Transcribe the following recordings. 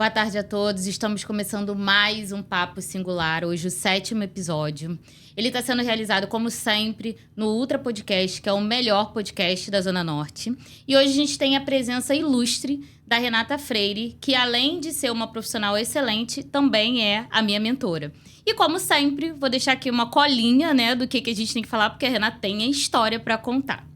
Boa tarde a todos. Estamos começando mais um Papo Singular, hoje o 7º episódio. Ele está sendo realizado, como sempre, no Ultra Podcast, que é o melhor podcast da Zona Norte. E hoje a gente tem a presença ilustre da Renata Freire, que além de ser uma profissional excelente, também é a minha mentora. E como sempre, vou deixar aqui uma colinha, né, do que a gente tem que falar, porque a Renata tem a história para contar.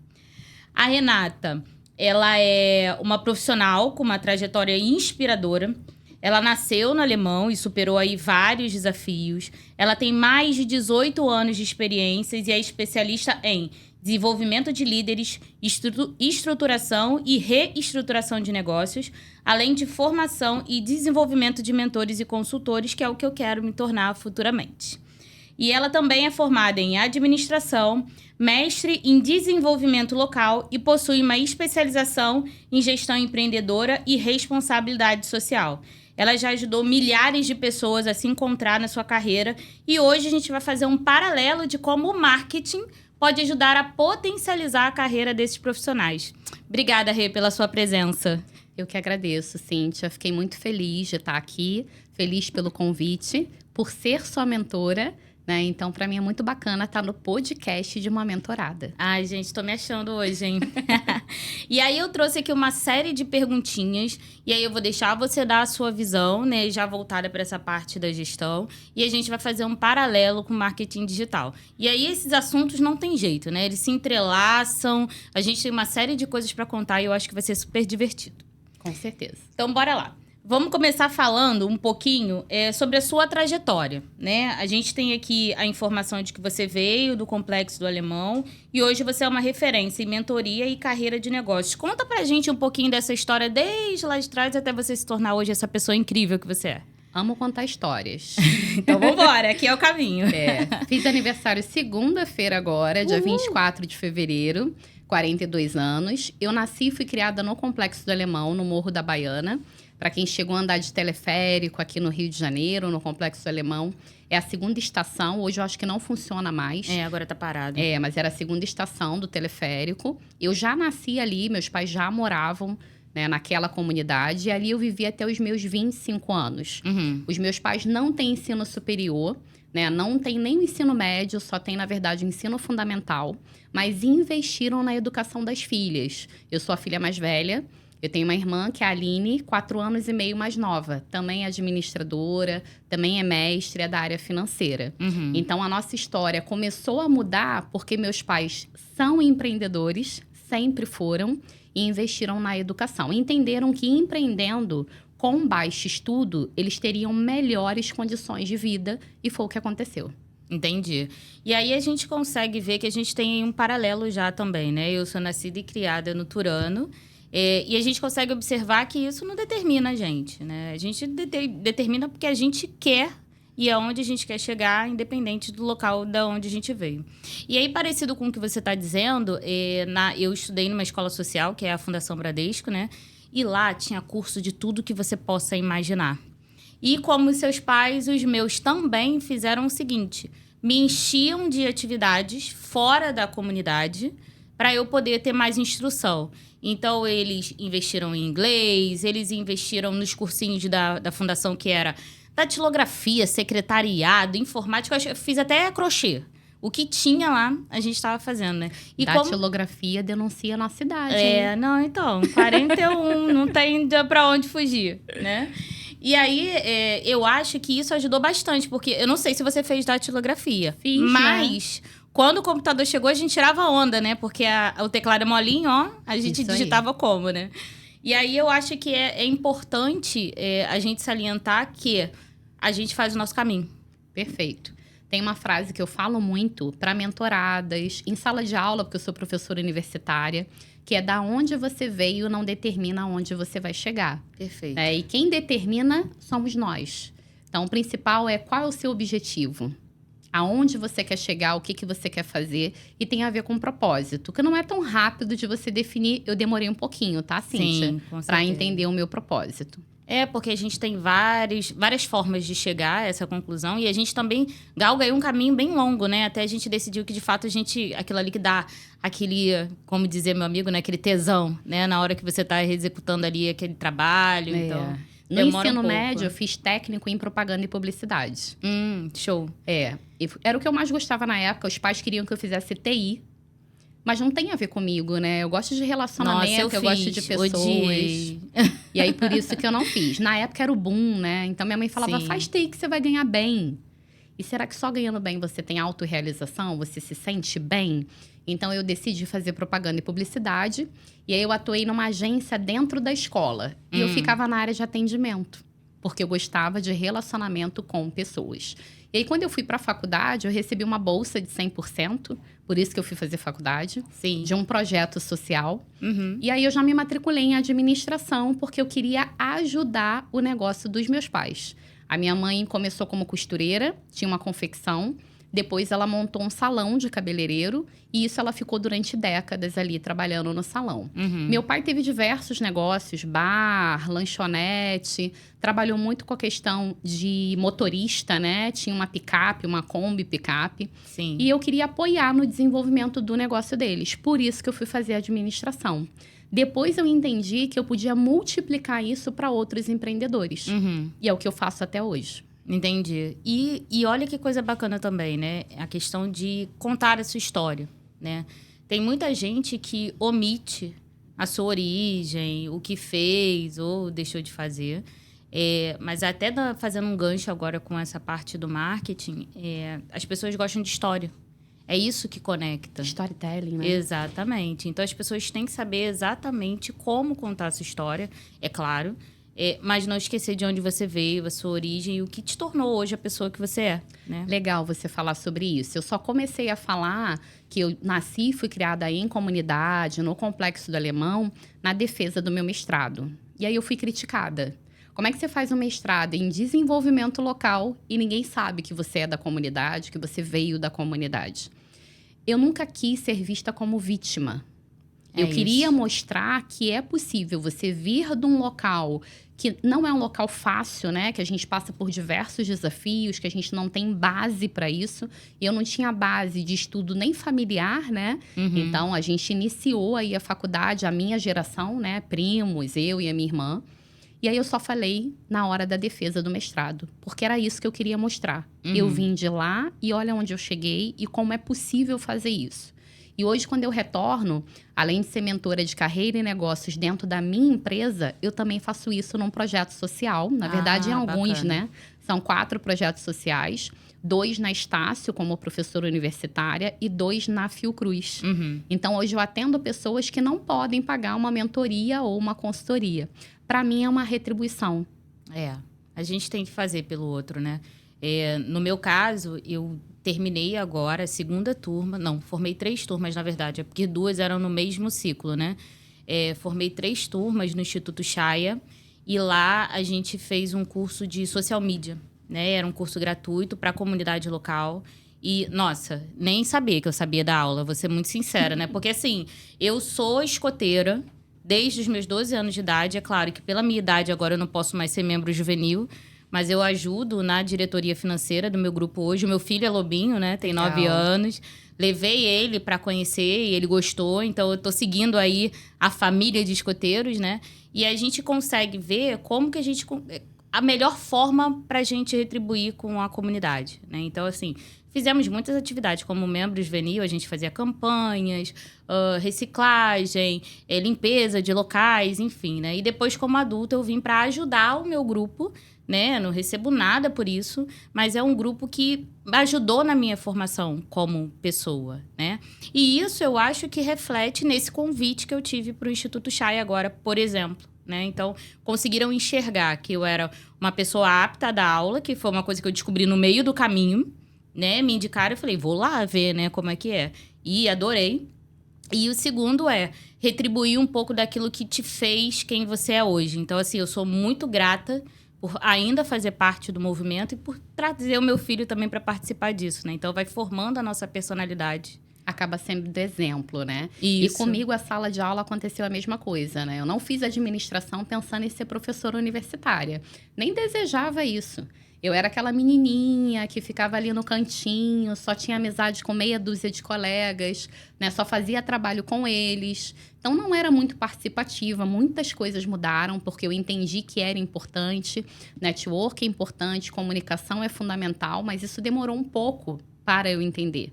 A Renata, ela é uma profissional com uma trajetória inspiradora. Ela nasceu no Alemão e superou aí vários desafios. Ela tem mais de 18 anos de experiências e é especialista em desenvolvimento de líderes, estruturação e reestruturação de negócios, além de formação e desenvolvimento de mentores e consultores, que é o que eu quero me tornar futuramente. E ela também é formada em administração, mestre em desenvolvimento local e possui uma especialização em gestão empreendedora e responsabilidade social. Ela já ajudou milhares de pessoas a se encontrar na sua carreira e hoje a gente vai fazer um paralelo de como o marketing pode ajudar a potencializar a carreira desses profissionais. Obrigada, Rê, pela sua presença. Eu que agradeço, Cíntia. Fiquei muito feliz de estar aqui, feliz pelo convite, por ser sua mentora, né? Então, para mim é muito bacana estar no podcast de uma mentorada. Ai, gente, tô me achando hoje, hein? E aí eu trouxe aqui uma série de perguntinhas, e aí eu vou deixar você dar a sua visão, né, já voltada para essa parte da gestão, e a gente vai fazer um paralelo com o marketing digital. E aí esses assuntos não tem jeito, né? Eles se entrelaçam, a gente tem uma série de coisas para contar e eu acho que vai ser super divertido. Com certeza. Então, bora lá. Vamos começar falando um pouquinho sobre a sua trajetória, né? A gente tem aqui a informação de que você veio do Complexo do Alemão e hoje você é uma referência em mentoria e carreira de negócios. Conta pra gente um pouquinho dessa história desde lá de trás até você se tornar hoje essa pessoa incrível que você é. Amo contar histórias. Então, vambora. Aqui é o caminho. Fiz aniversário segunda-feira agora, dia 24 de fevereiro, 42 anos. Eu nasci e fui criada no Complexo do Alemão, no Morro da Baiana. Para quem chegou a andar de teleférico aqui no Rio de Janeiro, no Complexo do Alemão, é a segunda estação. Hoje eu acho que não funciona mais. Agora tá parado. Mas era a segunda estação do teleférico. Eu já nasci ali, meus pais já moravam, né, naquela comunidade. E ali eu vivi até os meus 25 anos. Uhum. Os meus pais não têm ensino superior, né? Não tem nem o ensino médio, só tem, na verdade, o ensino fundamental. Mas investiram na educação das filhas. Eu sou a filha mais velha. Eu tenho uma irmã, que é a Aline, 4 anos e meio mais nova. Também é administradora, também é mestre, é da área financeira. Uhum. Então, a nossa história começou a mudar porque meus pais são empreendedores, sempre foram, e investiram na educação. Entenderam que empreendendo com baixo estudo, eles teriam melhores condições de vida, e foi o que aconteceu. Entendi. E aí a gente consegue ver que a gente tem um paralelo já também, né? Eu sou nascida e criada no Turano. E a gente consegue observar que isso não determina a gente, né? A gente determina porque a gente quer e aonde a gente quer chegar, independente do local da onde a gente veio. E aí, parecido com o que você está dizendo, eu estudei numa escola social, que é a Fundação Bradesco, né? E lá tinha curso de tudo que você possa imaginar. E como os seus pais, os meus também fizeram o seguinte: me enchiam de atividades fora da comunidade para eu poder ter mais instrução. Então, eles investiram em inglês, eles investiram nos cursinhos da fundação, que era datilografia, secretariado, informática. Eu fiz até crochê. O que tinha lá, a gente estava fazendo, né? E datilografia denuncia a nossa idade. Não, então, 41, não tem para onde fugir, né? E aí, eu acho que isso ajudou bastante, porque eu não sei se você fez datilografia. Fiz, mas né? Quando o computador chegou, a gente tirava onda, né? Porque o teclado é molinho, ó, a gente Isso digitava aí. Como, né? E aí eu acho que é importante a gente salientar que a gente faz o nosso caminho. Perfeito. Tem uma frase que eu falo muito para mentoradas, em sala de aula, porque eu sou professora universitária, que é: da onde você veio não determina onde você vai chegar. Perfeito. E quem determina somos nós. Então, o principal é: qual é o seu objetivo? Aonde você quer chegar, o que você quer fazer, e tem a ver com propósito, que não é tão rápido de você definir. Eu demorei um pouquinho, tá, Cíntia? Sim, com certeza. Para entender o meu propósito. Porque a gente tem várias formas de chegar a essa conclusão. E a gente também galga aí um caminho bem longo, né? Até a gente decidiu que, de fato, aquilo ali que dá aquele, como dizia meu amigo, né? Aquele tesão, né? Na hora que você está executando ali aquele trabalho. Então, No Demora um ensino pouco. médio, eu fiz técnico em propaganda e publicidade. Show. Era o que eu mais gostava na época. Os pais queriam que eu fizesse TI. Mas não tem a ver comigo, né? Eu gosto de relacionamento, Nossa, eu gosto de pessoas. Odiei. E aí, por isso que eu não fiz. Na época era o boom, né? Então, minha mãe falava, Sim. faz TI que você vai ganhar bem. E será que só ganhando bem você tem autorrealização? Você se sente bem? Então, eu decidi fazer propaganda e publicidade. E aí, eu atuei numa agência dentro da escola. E eu ficava na área de atendimento. Porque eu gostava de relacionamento com pessoas. E aí, quando eu fui para a faculdade, eu recebi uma bolsa de 100%. Por isso que eu fui fazer faculdade. Sim. De um projeto social. E aí, eu já me matriculei em administração, porque eu queria ajudar o negócio dos meus pais. A minha mãe começou como costureira, tinha uma confecção. Depois, ela montou um salão de cabeleireiro. E isso ela ficou durante décadas ali, trabalhando no salão. Meu pai teve diversos negócios, bar, lanchonete. Trabalhou muito com a questão de motorista, né? Tinha uma picape, uma Kombi picape. Sim. E eu queria apoiar no desenvolvimento do negócio deles. Por isso que eu fui fazer administração. Depois eu entendi que eu podia multiplicar isso para outros empreendedores. E é o que eu faço até hoje. Entendi. E olha que coisa bacana também, né? A questão de contar a sua história, né? Tem muita gente que omite a sua origem, o que fez ou deixou de fazer. Mas até fazendo um gancho agora com essa parte do marketing, as pessoas gostam de história. É isso que conecta. Storytelling, né? Exatamente. Então, as pessoas têm que saber exatamente como contar a sua história, é claro. Mas não esquecer de onde você veio, a sua origem e o que te tornou hoje a pessoa que você é, né? Legal você falar sobre isso. Eu só comecei a falar que eu nasci e fui criada em comunidade, no Complexo do Alemão, na defesa do meu mestrado. E aí eu fui criticada. Como é que você faz um mestrado em desenvolvimento local e ninguém sabe que você é da comunidade, que você veio da comunidade? Eu nunca quis ser vista como vítima. Eu queria mostrar que é possível você vir de um local que não é um local fácil, né? Que a gente passa por diversos desafios, que a gente não tem base para isso. E eu não tinha base de estudo nem familiar, né? Então, a gente iniciou aí a faculdade, a minha geração, né? Primos, eu e a minha irmã. E aí, eu só falei na hora da defesa do mestrado. Porque era isso que eu queria mostrar. Eu vim de lá e olha onde eu cheguei e como é possível fazer isso. E hoje, quando eu retorno, além de ser mentora de carreira e negócios dentro da minha empresa, eu também faço isso num projeto social. Na verdade, em alguns, bacana. né? São 4 projetos sociais. 2 na Estácio, como professora universitária, e 2 na Fiocruz. Então, hoje eu atendo pessoas que não podem pagar uma mentoria ou uma consultoria. Para mim, é uma retribuição. A gente tem que fazer pelo outro, né? No meu caso, eu terminei agora a segunda turma. Não, formei 3 turmas, na verdade. É porque 2 eram no mesmo ciclo, né? Formei 3 turmas no Instituto Chaya. E lá a gente fez um curso de social media, né? Era um curso gratuito para a comunidade local. E, nossa, nem sabia que eu sabia dar aula. Vou ser muito sincera, né? Porque, assim, eu sou escoteira desde os meus 12 anos de idade. É claro que pela minha idade agora eu não posso mais ser membro juvenil. Mas eu ajudo na diretoria financeira do meu grupo hoje. O meu filho é lobinho, né? Tem 9 anos. Levei ele para conhecer e ele gostou. Então, eu tô seguindo aí a família de escoteiros, né? E a gente consegue ver como que a gente... A melhor forma pra gente retribuir com a comunidade, né? Então, assim, fizemos muitas atividades como membro juvenil. A gente fazia campanhas, reciclagem, limpeza de locais, enfim, né? E depois, como adulta, eu vim para ajudar o meu grupo, né? Não recebo nada por isso, mas é um grupo que ajudou na minha formação como pessoa, né? E isso eu acho que reflete nesse convite que eu tive para o Instituto Chaya agora, por exemplo, né? Então, conseguiram enxergar que eu era uma pessoa apta a dar aula, que foi uma coisa que eu descobri no meio do caminho, né? Me indicaram, eu falei, vou lá ver, né, como é que é. E adorei. E o segundo é retribuir um pouco daquilo que te fez quem você é hoje. Então, assim, eu sou muito grata por ainda fazer parte do movimento e por trazer o meu filho também para participar disso, né? Então, vai formando a nossa personalidade. Acaba sendo de exemplo, né? Isso. E comigo, a sala de aula aconteceu a mesma coisa, né? Eu não fiz administração pensando em ser professora universitária. Nem desejava isso. Eu era aquela menininha que ficava ali no cantinho, só tinha amizade com meia dúzia de colegas, né? Só fazia trabalho com eles. Então, não era muito participativa. Muitas coisas mudaram, porque eu entendi que era importante. Network é importante, comunicação é fundamental, mas isso demorou um pouco para eu entender.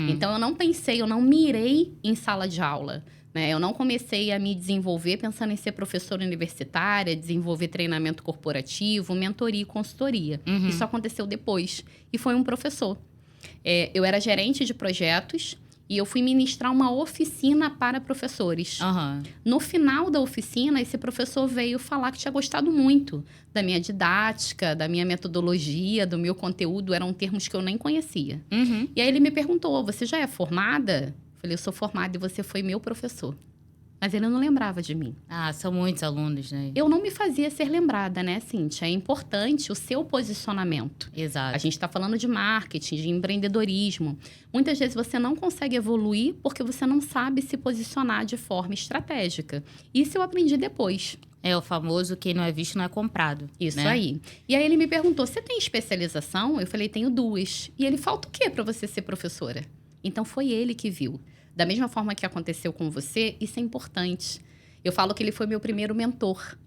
Então, eu não mirei em sala de aula. Né? Eu não comecei a me desenvolver pensando em ser professora universitária, desenvolver treinamento corporativo, mentoria e consultoria. Isso aconteceu depois. E foi um professor. Eu era gerente de projetos e eu fui ministrar uma oficina para professores. No final da oficina, esse professor veio falar que tinha gostado muito da minha didática, da minha metodologia, do meu conteúdo. Eram termos que eu nem conhecia. E aí ele me perguntou, você já é formada? Eu falei, eu sou formada e você foi meu professor. Mas ele não lembrava de mim. Ah, são muitos alunos, né? Eu não me fazia ser lembrada, né, Cíntia? É importante o seu posicionamento. Exato. A gente está falando de marketing, de empreendedorismo. Muitas vezes você não consegue evoluir porque você não sabe se posicionar de forma estratégica. Isso eu aprendi depois. É o famoso quem não é visto não é comprado. Isso, né? aí. E aí ele me perguntou, você tem especialização? Eu falei, tenho 2. E ele, falta o quê para você ser professora? Então foi ele que viu. Da mesma forma que aconteceu com você, isso é importante. Eu falo que ele foi meu primeiro mentor.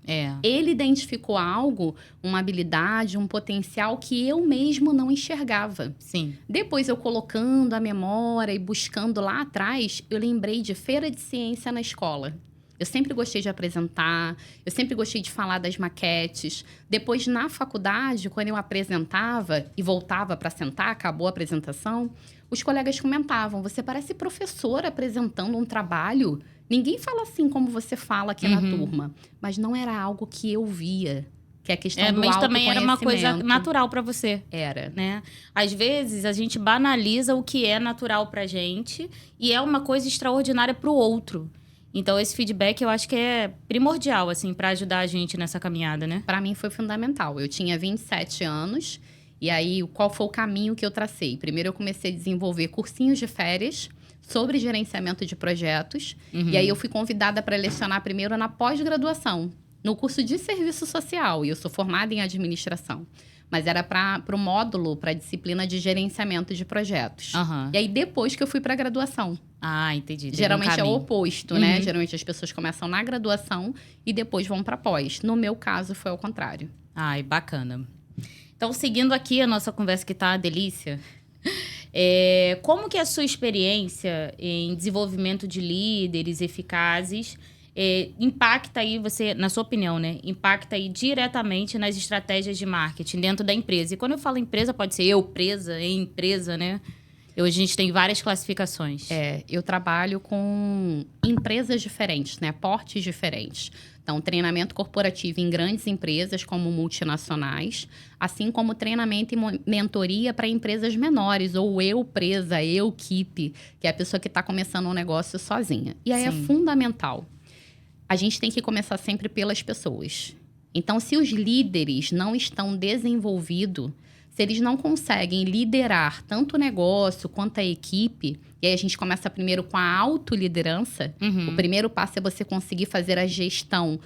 Ele identificou algo, uma habilidade, um potencial que eu mesmo não enxergava. Sim. Depois, eu colocando a memória e buscando lá atrás, eu lembrei de feira de ciência na escola. Eu sempre gostei de apresentar, eu sempre gostei de falar das maquetes. Depois, na faculdade, quando eu apresentava e voltava para sentar, acabou a apresentação, os colegas comentavam, você parece professora apresentando um trabalho. Ninguém fala assim como você fala aqui na turma. Mas não era algo que eu via, que é a questão do mas autoconhecimento. também era uma coisa natural para você. Era. Né? Às vezes, a gente banaliza o que é natural pra gente e é uma coisa extraordinária pro outro. Então, esse feedback eu acho que é primordial, assim, para ajudar a gente nessa caminhada, né? Para mim foi fundamental. Eu tinha 27 anos e aí qual foi o caminho que eu tracei? Primeiro eu comecei a desenvolver cursinhos de férias sobre gerenciamento de projetos. E aí eu fui convidada para lecionar primeiro na pós-graduação, no curso de serviço social. E eu sou formada em administração. Mas era para o módulo, para a disciplina de gerenciamento de projetos. E aí, depois que eu fui para a graduação. Ah, entendi. Geralmente é o oposto, né? Geralmente as pessoas começam na graduação e depois vão para pós. No meu caso, foi ao contrário. Ai, bacana. Então, seguindo aqui a nossa conversa, que tá uma delícia. Como que é a sua experiência em desenvolvimento de líderes eficazes impacta aí, você, na sua opinião, né? Impacta aí diretamente nas estratégias de marketing dentro da empresa. E quando eu falo empresa, pode ser empresa, né? Hoje a gente tem várias classificações. Eu trabalho com empresas diferentes, né? Portes diferentes. Então, treinamento corporativo em grandes empresas como multinacionais, assim como treinamento e mentoria para empresas menores, ou eu-presa, eu-equipe, que é a pessoa que está começando um negócio sozinha. E aí é fundamental. A gente tem que começar sempre pelas pessoas. Então, se os líderes não estão desenvolvidos, se eles não conseguem liderar tanto o negócio quanto a equipe, e aí a gente começa primeiro com a autoliderança. O primeiro passo é você conseguir fazer a gestão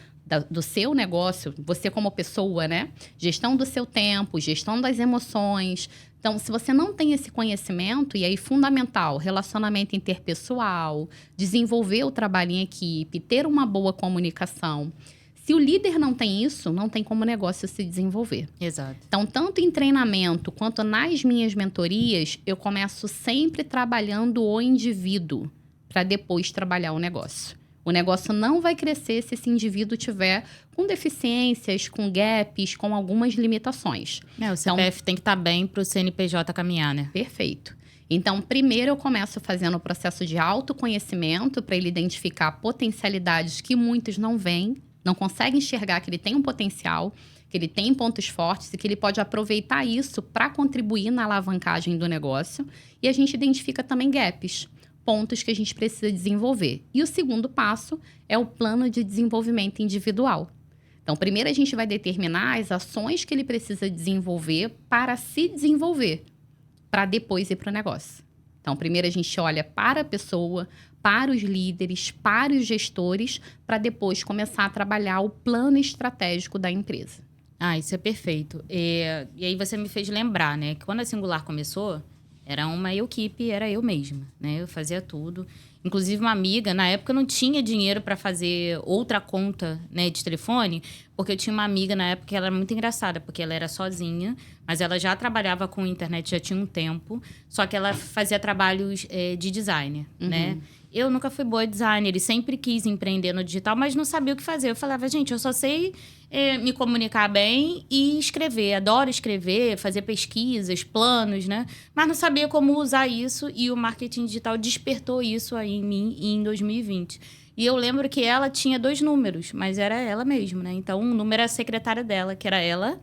do seu negócio, você como pessoa, né? Gestão do seu tempo, gestão das emoções. Então, se você não tem esse conhecimento, e aí fundamental, relacionamento interpessoal, desenvolver o trabalho em equipe, ter uma boa comunicação. Se o líder não tem isso, não tem como o negócio se desenvolver. Exato. Então, tanto em treinamento quanto nas minhas mentorias, eu começo sempre trabalhando o indivíduo para depois trabalhar o negócio. O negócio não vai crescer se esse indivíduo tiver com deficiências, com gaps, com algumas limitações. O CPF tem que estar bem para o CNPJ caminhar, né? Perfeito. Então, primeiro eu começo fazendo o processo de autoconhecimento para ele identificar potencialidades que muitos não veem, não conseguem enxergar que ele tem um potencial, que ele tem pontos fortes e que ele pode aproveitar isso para contribuir na alavancagem do negócio. E a gente identifica também gaps, pontos que a gente precisa desenvolver. E o segundo passo é o plano de desenvolvimento individual. Então, primeiro a gente vai determinar as ações que ele precisa desenvolver para se desenvolver, para depois ir para o negócio. Então, primeiro a gente olha para a pessoa, para os líderes, para os gestores, para depois começar a trabalhar o plano estratégico da empresa. Ah, isso é perfeito. E aí você me fez lembrar, né? Que quando a Singular começou, era uma equipe, era eu mesma, né? Eu fazia tudo. Inclusive, uma amiga, na época, eu não tinha dinheiro para fazer outra conta, né, de telefone, porque eu tinha uma amiga na época que ela era muito engraçada, porque ela era sozinha, mas ela já trabalhava com internet já tinha um tempo, só que ela fazia trabalhos de designer, né? Eu nunca fui boa designer e sempre quis empreender no digital, mas não sabia o que fazer. Eu falava, gente, eu só sei me comunicar bem e escrever. Adoro escrever, fazer pesquisas, planos, né? Mas não sabia como usar isso e o marketing digital despertou isso aí em mim em 2020. E eu lembro que ela tinha 2 números, mas era ela mesma, né? Então, um número era a secretária dela, que era ela.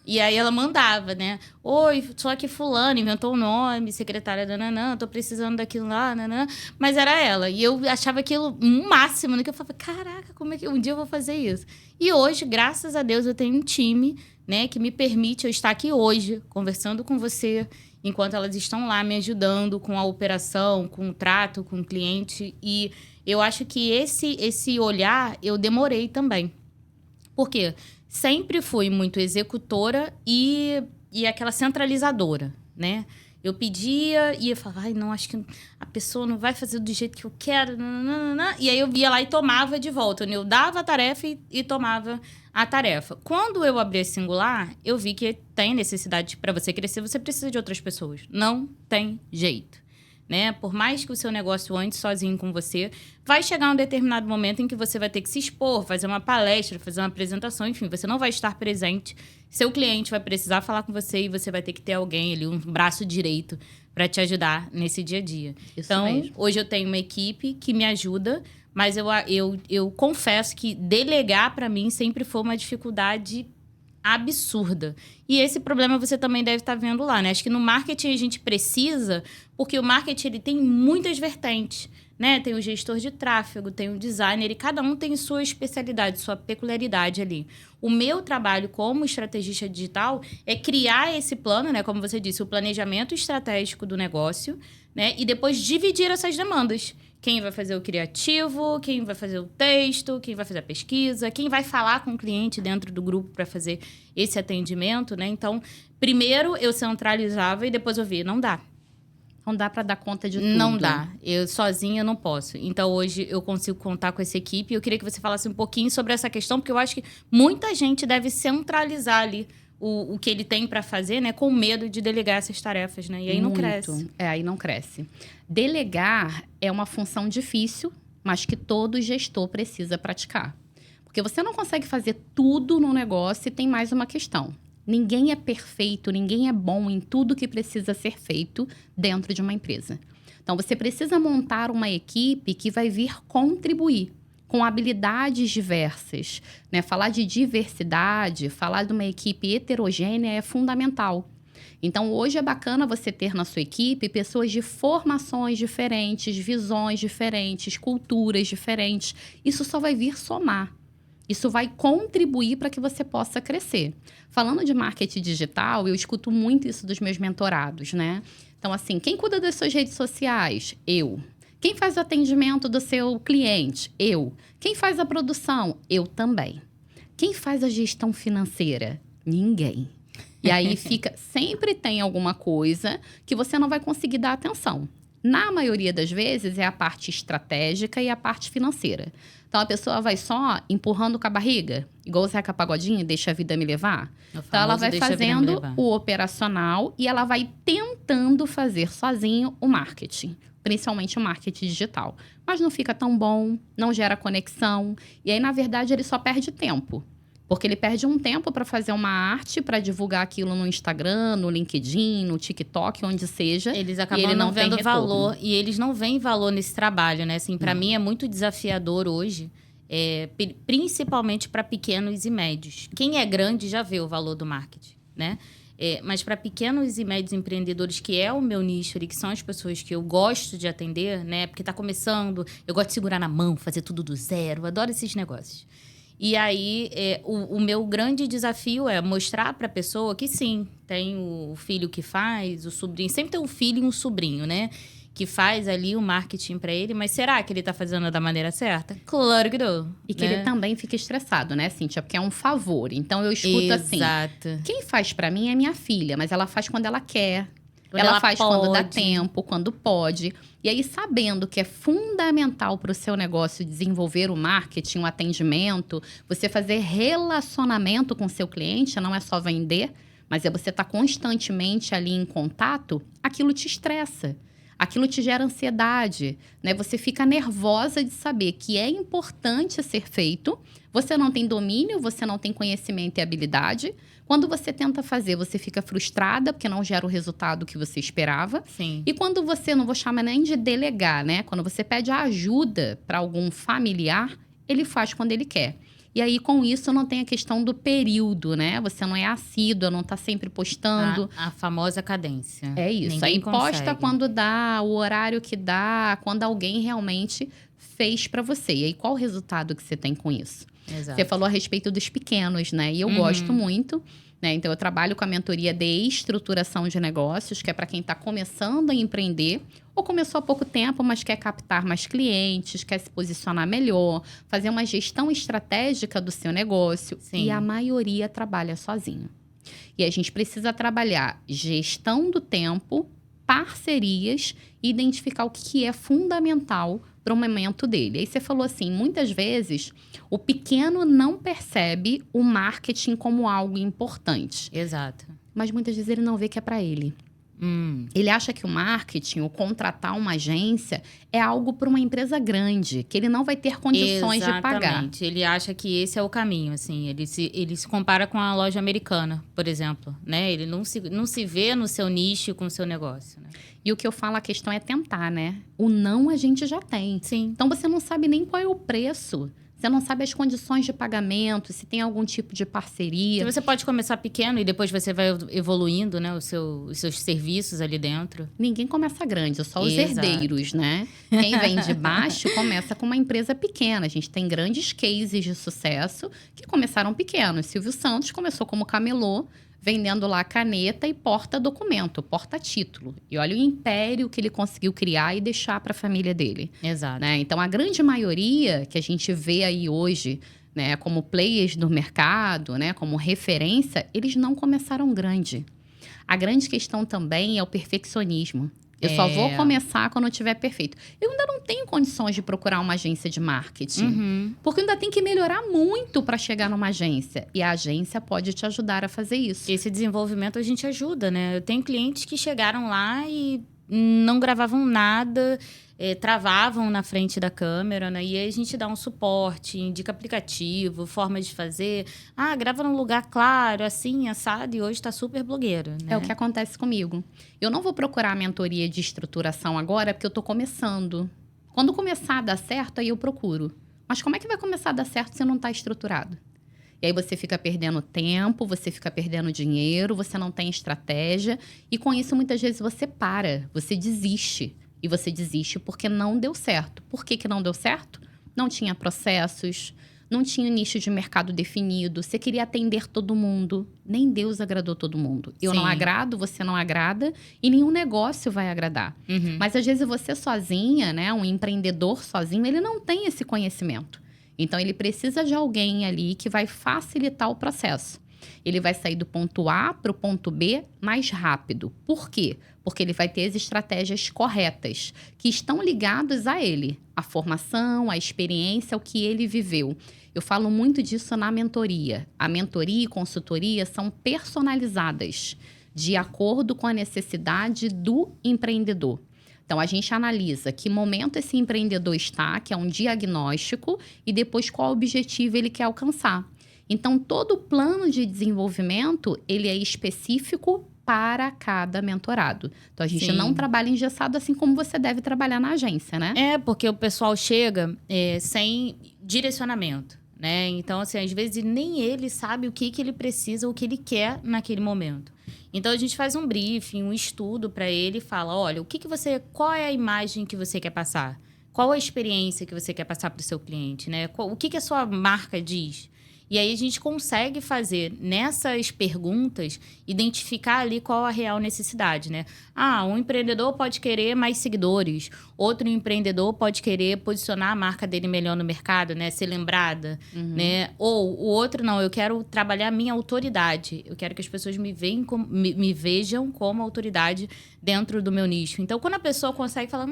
E aí ela mandava, né? Oi, só que fulano inventou o nome, secretária da Nanã, tô precisando daquilo lá, nanã. Mas era ela. E eu achava aquilo um máximo, né? Que eu falava, caraca, como é que um dia eu vou fazer isso? E hoje, graças a Deus, eu tenho um time, né? Que me permite eu estar aqui hoje, conversando com você, enquanto elas estão lá me ajudando com a operação, com o trato, com o cliente. E eu acho que esse olhar, eu demorei também. Por quê? Sempre fui muito executora e aquela centralizadora, né? Eu pedia e eu falava, ai, não, acho que a pessoa não vai fazer do jeito que eu quero. Nananana. E aí eu ia lá e tomava de volta. Eu dava a tarefa e tomava a tarefa. Quando eu abri a Singular, eu vi que tem necessidade para você crescer, você precisa de outras pessoas. Não tem jeito. Né? Por mais que o seu negócio ande sozinho com você, vai chegar um determinado momento em que você vai ter que se expor, fazer uma palestra, fazer uma apresentação, enfim, você não vai estar presente. Seu cliente vai precisar falar com você e você vai ter que ter alguém ali, um braço direito, para te ajudar nesse dia a dia. Isso então, mesmo. Hoje eu tenho uma equipe que me ajuda, mas eu confesso que delegar para mim sempre foi uma dificuldade absurda. E esse problema você também deve estar vendo lá, né? Acho que no marketing a gente precisa, porque o marketing ele tem muitas vertentes, né? Tem o gestor de tráfego, tem o designer, e cada um tem sua especialidade, sua peculiaridade ali. O meu trabalho como estrategista digital é criar esse plano, né? Como você disse, o planejamento estratégico do negócio, né? E depois dividir essas demandas. Quem vai fazer o criativo, quem vai fazer o texto, quem vai fazer a pesquisa, quem vai falar com o cliente dentro do grupo para fazer esse atendimento, né? Então, primeiro eu centralizava e depois eu via, não dá. Não dá para dar conta de tudo. Não dá. Eu sozinha não posso. Então, hoje eu consigo contar com essa equipe. Eu queria que você falasse um pouquinho sobre essa questão, porque eu acho que muita gente deve centralizar ali o que ele tem para fazer, né? Com medo de delegar essas tarefas, né? E aí não cresce. Aí não cresce. Delegar é uma função difícil, mas que todo gestor precisa praticar. Porque você não consegue fazer tudo no negócio e tem mais uma questão. Ninguém é perfeito, ninguém é bom em tudo que precisa ser feito dentro de uma empresa. Então, você precisa montar uma equipe que vai vir contribuir com habilidades diversas, né? Falar de diversidade, falar de uma equipe heterogênea é fundamental. Então, hoje é bacana você ter na sua equipe pessoas de formações diferentes, visões diferentes, culturas diferentes. Isso só vai vir somar. Isso vai contribuir para que você possa crescer. Falando de marketing digital, eu escuto muito isso dos meus mentorados, né? Então, assim, quem cuida das suas redes sociais? Eu. Quem faz o atendimento do seu cliente? Eu. Quem faz a produção? Eu também. Quem faz a gestão financeira? Ninguém. E aí sempre tem alguma coisa que você não vai conseguir dar atenção. Na maioria das vezes é a parte estratégica e a parte financeira. Então a pessoa vai só empurrando com a barriga, igual o Zeca Pagodinho, deixa a vida me levar. Então ela vai fazendo o operacional e ela vai tentando fazer sozinho o marketing. Principalmente o marketing digital. Mas não fica tão bom, não gera conexão. E aí, na verdade, ele só perde tempo. Porque ele perde um tempo para fazer uma arte, para divulgar aquilo no Instagram, no LinkedIn, no TikTok, onde seja. Eles acabam não vendo valor. E eles não veem valor nesse trabalho, né? Assim, para mim é muito desafiador hoje, principalmente para pequenos e médios. Quem é grande já vê o valor do marketing, né? Mas para pequenos e médios empreendedores, que é o meu nicho ali, que são as pessoas que eu gosto de atender, né? Porque está começando, eu gosto de segurar na mão, fazer tudo do zero, eu adoro esses negócios. E aí, o meu grande desafio é mostrar para a pessoa que sim, tem o filho que faz, o sobrinho. Sempre tem um filho e um sobrinho, né? que faz ali o marketing para ele, mas será que ele tá fazendo da maneira certa? Claro que não. E que ele também fica estressado, né, Cíntia? Porque é um favor. Então, eu escuto assim... Exato. Quem faz pra mim é minha filha, mas ela faz quando ela quer. Quando ela ela faz quando dá pode. tempo, quando pode. E aí, sabendo que é fundamental para o seu negócio desenvolver o marketing, o atendimento, você fazer relacionamento com o seu cliente, não é só vender, mas é você estar constantemente ali em contato, aquilo te estressa. Aquilo te gera ansiedade, né? Você fica nervosa de saber que é importante ser feito. Você não tem domínio, você não tem conhecimento e habilidade. Quando você tenta fazer, você fica frustrada porque não gera o resultado que você esperava. Sim. E quando você, não vou chamar nem de delegar, né? Quando você pede ajuda para algum familiar, ele faz quando ele quer. E aí, com isso, não tem a questão do período, né? Você não é assídua, não tá sempre postando. A famosa cadência. É isso. Ninguém Aí posta consegue. quando dá, o horário que dá, quando alguém realmente fez para você. E aí, qual o resultado que você tem com isso? Exato. Você falou a respeito dos pequenos, né? E eu gosto muito, né? Então, eu trabalho com a mentoria de estruturação de negócios, que é para quem está começando a empreender ou começou há pouco tempo, mas quer captar mais clientes, quer se posicionar melhor, fazer uma gestão estratégica do seu negócio. Sim. E a maioria trabalha sozinho. E a gente precisa trabalhar gestão do tempo, parcerias e identificar o que é fundamental para o momento dele. Aí você falou assim, muitas vezes o pequeno não percebe o marketing como algo importante. Exato. Mas muitas vezes ele não vê que é para ele. Ele acha que o marketing, o contratar uma agência, é algo para uma empresa grande, que ele não vai ter condições de pagar. Exatamente. Ele acha que esse é o caminho, assim. Ele se compara com a loja americana, por exemplo, né? Ele não se vê no seu nicho com o seu negócio, né? E o que eu falo, a questão é tentar, né? O não a gente já tem. Sim. Então, você não sabe nem qual é o preço. Você não sabe as condições de pagamento, se tem algum tipo de parceria. Então, você pode começar pequeno e depois você vai evoluindo, né? Os seus serviços ali dentro. Ninguém começa grande, só os Exato. herdeiros, né? Quem vem de baixo começa com uma empresa pequena. A gente tem grandes cases de sucesso que começaram pequenos. Silvio Santos começou como camelô, vendendo lá caneta e porta-documento, porta-título. E olha o império que ele conseguiu criar e deixar para a família dele. Exato. Né? Então, a grande maioria que a gente vê aí hoje, né, como players do mercado, né, como referência, eles não começaram grande. A grande questão também é o perfeccionismo. Eu só vou começar quando tiver perfeito. Eu ainda não tenho condições de procurar uma agência de marketing. Porque eu ainda tenho que melhorar muito para chegar numa agência. E a agência pode te ajudar a fazer isso. Esse desenvolvimento a gente ajuda, né? Eu tenho clientes que chegaram lá e não gravavam nada, travavam na frente da câmera, né? E aí a gente dá um suporte, indica aplicativo, forma de fazer. Ah, grava num lugar claro, assim, assado, e hoje tá super blogueiro, né? É o que acontece comigo. Eu não vou procurar a mentoria de estruturação agora, porque eu tô começando. Quando começar a dar certo, aí eu procuro. Mas como é que vai começar a dar certo se não tá estruturado? E aí você fica perdendo tempo, você fica perdendo dinheiro, você não tem estratégia. E com isso, muitas vezes, você para, você desiste. E você desiste porque não deu certo. Por que não deu certo? Não tinha processos, não tinha nicho de mercado definido. Você queria atender todo mundo. Nem Deus agradou todo mundo. Eu não agrado, você não agrada e nenhum negócio vai agradar. Mas às vezes você sozinha, né, um empreendedor sozinho, ele não tem esse conhecimento. Então, ele precisa de alguém ali que vai facilitar o processo. Ele vai sair do ponto A para o ponto B mais rápido. Por quê? Porque ele vai ter as estratégias corretas, que estão ligadas a ele. A formação, a experiência, o que ele viveu. Eu falo muito disso na mentoria. A mentoria e consultoria são personalizadas, de acordo com a necessidade do empreendedor. Então, a gente analisa que momento esse empreendedor está, que é um diagnóstico, e depois qual objetivo ele quer alcançar. Então, todo o plano de desenvolvimento, ele é específico para cada mentorado. Então, a gente não trabalha engessado assim como você deve trabalhar na agência, né? Porque o pessoal chega sem direcionamento, né? Então, assim, às vezes nem ele sabe o que ele precisa, o que ele quer naquele momento. Então, a gente faz um briefing, um estudo para ele e fala, olha, qual é a imagem que você quer passar? Qual a experiência que você quer passar para o seu cliente, né? O que a sua marca diz? E aí a gente consegue fazer nessas perguntas, identificar ali qual a real necessidade, né? Um empreendedor pode querer mais seguidores, outro empreendedor pode querer posicionar a marca dele melhor no mercado, né? Ser lembrada, né? Ou o outro, não, eu quero trabalhar a minha autoridade. Eu quero que as pessoas me vejam como autoridade dentro do meu nicho. Então, quando a pessoa consegue falar,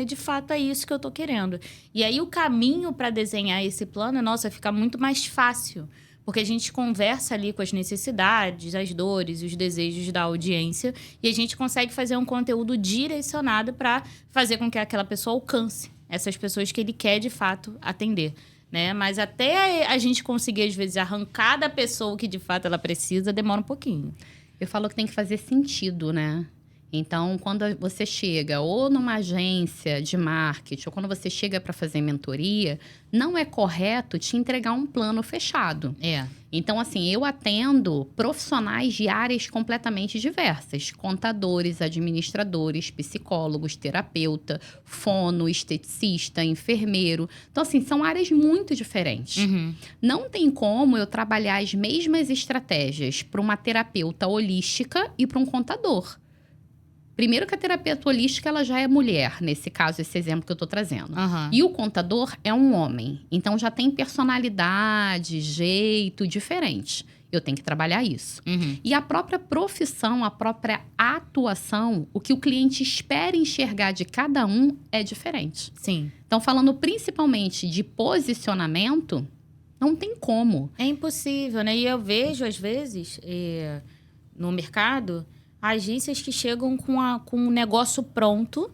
de fato é isso que eu tô querendo. E aí, o caminho para desenhar esse plano, nossa, fica muito mais fácil. Porque a gente conversa ali com as necessidades, as dores, os desejos da audiência. E a gente consegue fazer um conteúdo direcionado para fazer com que aquela pessoa alcance essas pessoas que ele quer, de fato, atender. Né? Mas até a gente conseguir, às vezes, arrancar da pessoa o que, de fato, ela precisa, demora um pouquinho. Eu falo que tem que fazer sentido, né? Então, quando você chega ou numa agência de marketing, ou quando você chega para fazer mentoria, não é correto te entregar um plano fechado. Então, assim, eu atendo profissionais de áreas completamente diversas. Contadores, administradores, psicólogos, terapeuta, fono, esteticista, enfermeiro. Então, assim, são áreas muito diferentes. Não tem como eu trabalhar as mesmas estratégias para uma terapeuta holística e para um contador. Primeiro que a terapeuta holística, ela já é mulher, nesse caso, esse exemplo que eu estou trazendo. E o contador é um homem. Então, já tem personalidade, jeito diferente. Eu tenho que trabalhar isso. E a própria profissão, a própria atuação, o que o cliente espera enxergar de cada um é diferente. Sim. Então, falando principalmente de posicionamento, não tem como. É impossível, né? E eu vejo, às vezes, no mercado, agências que chegam com um negócio pronto,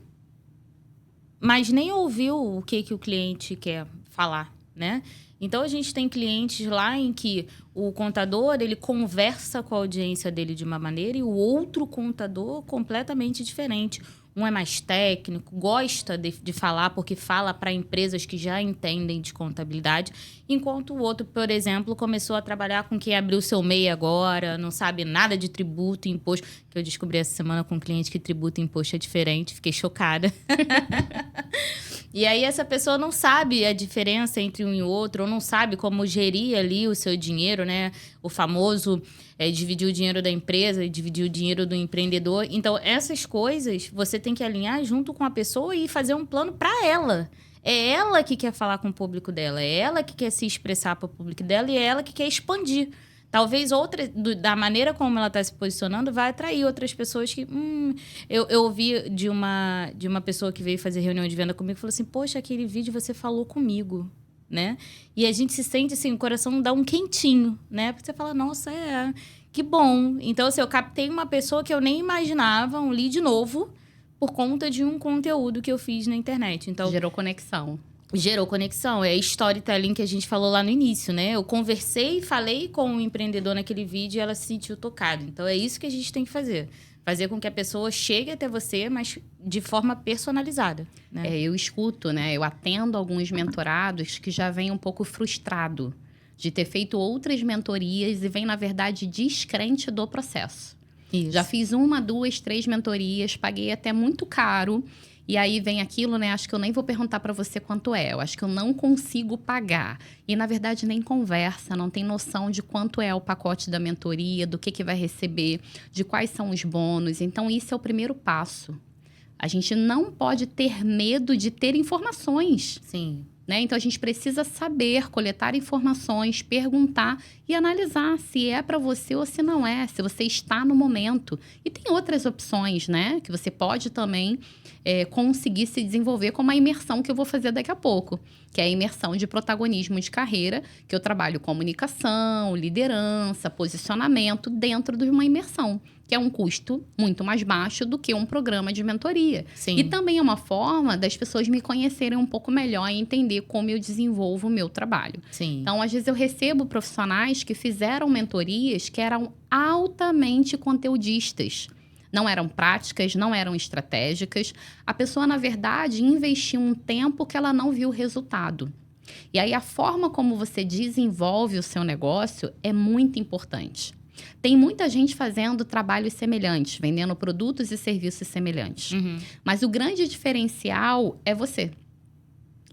mas nem ouviu o que o cliente quer falar, né? Então, a gente tem clientes lá em que o contador, ele conversa com a audiência dele de uma maneira e o outro contador completamente diferente. Um é mais técnico, gosta de falar porque fala para empresas que já entendem de contabilidade, enquanto o outro, por exemplo, começou a trabalhar com quem abriu seu MEI agora, não sabe nada de tributo, imposto, que eu descobri essa semana com um cliente que tributo e imposto é diferente, fiquei chocada. E aí essa pessoa não sabe a diferença entre um e outro, ou não sabe como gerir ali o seu dinheiro, né? O famoso dividir o dinheiro da empresa e dividir o dinheiro do empreendedor. Então, essas coisas você tem que alinhar junto com a pessoa e fazer um plano para ela. É ela que quer falar com o público dela, é ela que quer se expressar para o público dela e é ela que quer expandir. Talvez outra, da maneira como ela está se posicionando, vai atrair outras pessoas que... Eu ouvi de uma pessoa que veio fazer reunião de venda comigo e falou assim, poxa, aquele vídeo você falou comigo, né? E a gente se sente assim, o coração dá um quentinho, né? Porque você fala, nossa, que bom. Então, assim, eu captei uma pessoa que eu nem imaginava, um lead novo, por conta de um conteúdo que eu fiz na internet. Então, gerou conexão. Gerou conexão. É storytelling que a gente falou lá no início, né? Eu conversei e falei com o empreendedor naquele vídeo e ela se sentiu tocada. Então, é isso que a gente tem que fazer. Fazer com que a pessoa chegue até você, mas de forma personalizada, né? Eu escuto, né? Eu atendo alguns mentorados que já vêm um pouco frustrado de ter feito outras mentorias e vem, na verdade, descrente do processo. Isso. Já fiz 1, 2, 3 mentorias, paguei até muito caro. E aí vem aquilo, né? Acho que eu nem vou perguntar para você quanto é. Eu acho que eu não consigo pagar. E, na verdade, nem conversa, não tem noção de quanto é o pacote da mentoria, do que vai receber, de quais são os bônus. Então, isso é o primeiro passo. A gente não pode ter medo de ter informações. Sim. Né? Então, a gente precisa saber, coletar informações, perguntar e analisar se é para você ou se não é, se você está no momento. E tem outras opções, né? Que você pode também conseguir se desenvolver, como a imersão que eu vou fazer daqui a pouco, que é a imersão de protagonismo de carreira, que eu trabalho comunicação, liderança, posicionamento dentro de uma imersão, que é um custo muito mais baixo do que um programa de mentoria. Sim. E também é uma forma das pessoas me conhecerem um pouco melhor e entender como eu desenvolvo o meu trabalho. Sim. Então, às vezes eu recebo profissionais que fizeram mentorias que eram altamente conteudistas. Não eram práticas, não eram estratégicas. A pessoa, na verdade, investiu um tempo que ela não viu o resultado. E aí, a forma como você desenvolve o seu negócio é muito importante. Tem muita gente fazendo trabalhos semelhantes, vendendo produtos e serviços semelhantes. Uhum. Mas o grande diferencial é você.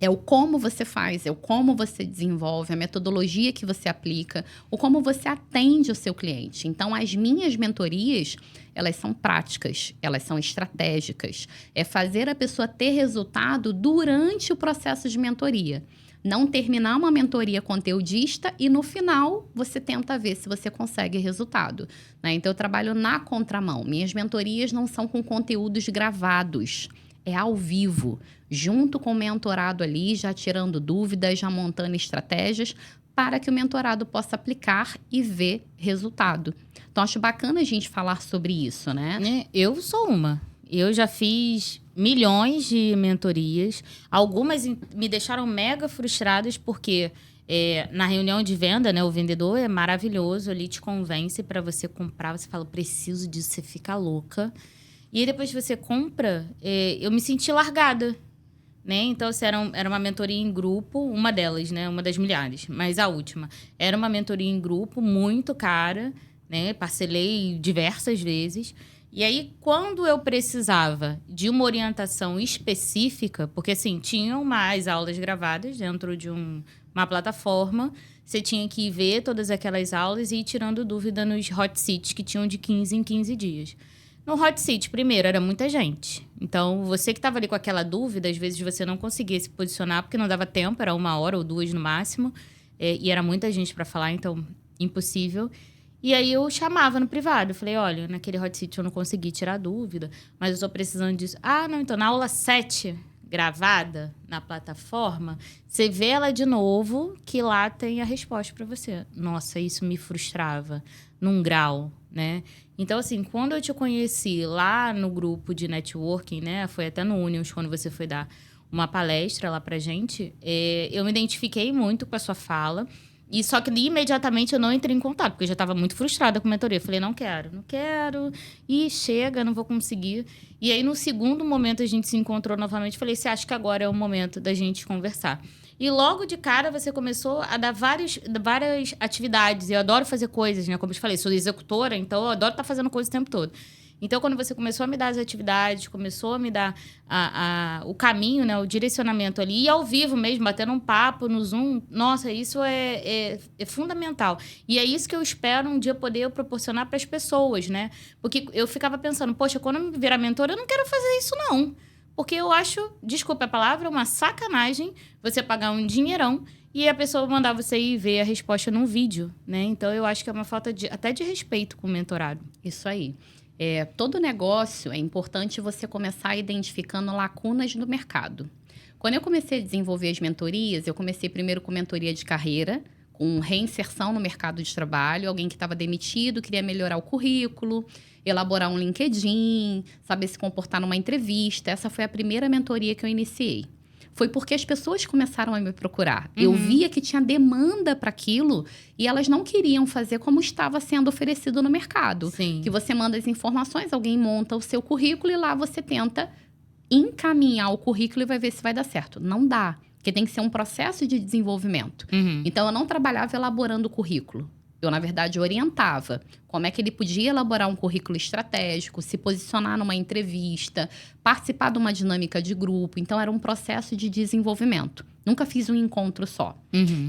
É o como você faz, é o como você desenvolve, a metodologia que você aplica, o como você atende o seu cliente. Então, as minhas mentorias, elas são práticas, elas são estratégicas. É fazer a pessoa ter resultado durante o processo de mentoria. Não terminar uma mentoria conteudista e, no final, você tenta ver se você consegue resultado, né? Então, eu trabalho na contramão. Minhas mentorias não são com conteúdos gravados. É ao vivo, junto com o mentorado ali, já tirando dúvidas, já montando estratégias para que o mentorado possa aplicar e ver resultado. Então, acho bacana a gente falar sobre isso, né? Eu sou uma. Eu já fiz milhões de mentorias. Algumas me deixaram mega frustradas porque na reunião de venda, né, o vendedor é maravilhoso, ele te convence para você comprar. Você fala, preciso disso, você fica louca. E aí, depois que você compra, eu me senti largada, né? Então, assim, era uma mentoria em grupo, uma delas, né? Uma das milhares, mas a última. Era uma mentoria em grupo, muito cara, né? Parcelei diversas vezes. E aí, quando eu precisava de uma orientação específica, porque, assim, tinham mais aulas gravadas dentro de uma plataforma, você tinha que ver todas aquelas aulas e ir tirando dúvida nos hot seats que tinham de 15 em 15 dias. No hot seat, primeiro, era muita gente. Então, você que estava ali com aquela dúvida, às vezes você não conseguia se posicionar porque não dava tempo, era 1 hora ou 2 no máximo. E era muita gente para falar, então, impossível. E aí, eu chamava no privado. Eu falei, olha, naquele hot seat eu não consegui tirar dúvida, mas eu estou precisando disso. Ah, não, então, na aula 7, gravada na plataforma, você vê ela de novo, que lá tem a resposta para você. Nossa, isso me frustrava num grau, né? Então, assim, quando eu te conheci lá no grupo de networking, né? Foi até no Unions, quando você foi dar uma palestra lá pra gente, eu me identifiquei muito com a sua fala. E só que imediatamente eu não entrei em contato, porque eu já estava muito frustrada com a mentoria. Eu falei, não quero. Ih, chega, não vou conseguir. E aí, no segundo momento, a gente se encontrou novamente. Falei, você acha que agora é o momento da gente conversar? E logo de cara, você começou a dar várias atividades. Eu adoro fazer coisas, né? Como eu te falei, sou executora, então eu adoro estar fazendo coisas o tempo todo. Então, quando você começou a me dar as atividades, começou a me dar o caminho, né? O direcionamento ali, e ao vivo mesmo, batendo um papo no Zoom, nossa, isso é fundamental. E é isso que eu espero um dia poder proporcionar para as pessoas, né? Porque eu ficava pensando, poxa, quando eu me virar mentora, eu não quero fazer isso, não. Porque eu acho, desculpa a palavra, uma sacanagem você pagar um dinheirão e a pessoa mandar você ir ver a resposta num vídeo, né? Então, eu acho que é uma falta até de respeito com o mentorado. Isso aí. Todo negócio é importante você começar identificando lacunas no mercado. Quando eu comecei a desenvolver as mentorias, eu comecei primeiro com mentoria de carreira, com reinserção no mercado de trabalho, alguém que estava demitido, queria melhorar o currículo, elaborar um LinkedIn, saber se comportar numa entrevista. Essa foi a primeira mentoria que eu iniciei. Foi porque as pessoas começaram a me procurar. Eu via que tinha demanda para aquilo e elas não queriam fazer como estava sendo oferecido no mercado. Sim. Que você manda as informações, alguém monta o seu currículo e lá você tenta encaminhar o currículo e vai ver se vai dar certo. Não dá, porque tem que ser um processo de desenvolvimento. Então, eu não trabalhava elaborando o currículo. Eu, na verdade, orientava como é que ele podia elaborar um currículo estratégico, se posicionar numa entrevista, participar de uma dinâmica de grupo. Então, era um processo de desenvolvimento. Nunca fiz um encontro só.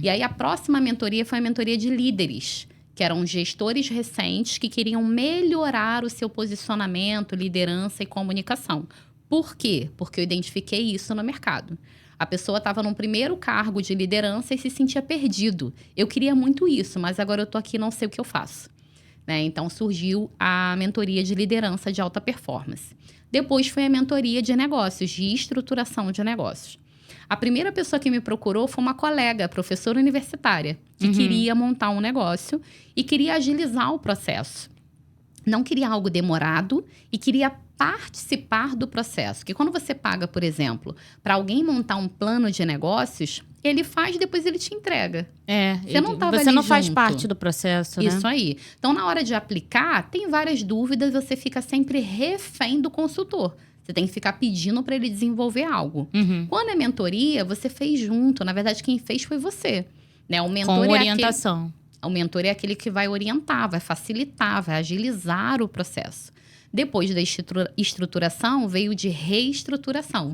E aí, a próxima mentoria foi a mentoria de líderes, que eram gestores recentes que queriam melhorar o seu posicionamento, liderança e comunicação. Por quê? Porque eu identifiquei isso no mercado. A pessoa estava num primeiro cargo de liderança e se sentia perdido. Eu queria muito isso, mas agora eu estou aqui e não sei o que eu faço. Né? Então, surgiu a mentoria de liderança de alta performance. Depois foi a mentoria de negócios, de estruturação de negócios. A primeira pessoa que me procurou foi uma colega, professora universitária, que queria montar um negócio e queria agilizar o processo. Não queria algo demorado e queria participar do processo. Que quando você paga, por exemplo, para alguém montar um plano de negócios, ele faz e depois ele te entrega. Você não faz parte do processo, né? Isso aí. Então, na hora de aplicar, tem várias dúvidas, você fica sempre refém do consultor. Você tem que ficar pedindo para ele desenvolver algo. Quando é mentoria, você fez junto. Na verdade, quem fez foi você. Né? O mentor com orientação. O mentor é aquele que vai orientar, vai facilitar, vai agilizar o processo. Depois da estruturação, veio de reestruturação.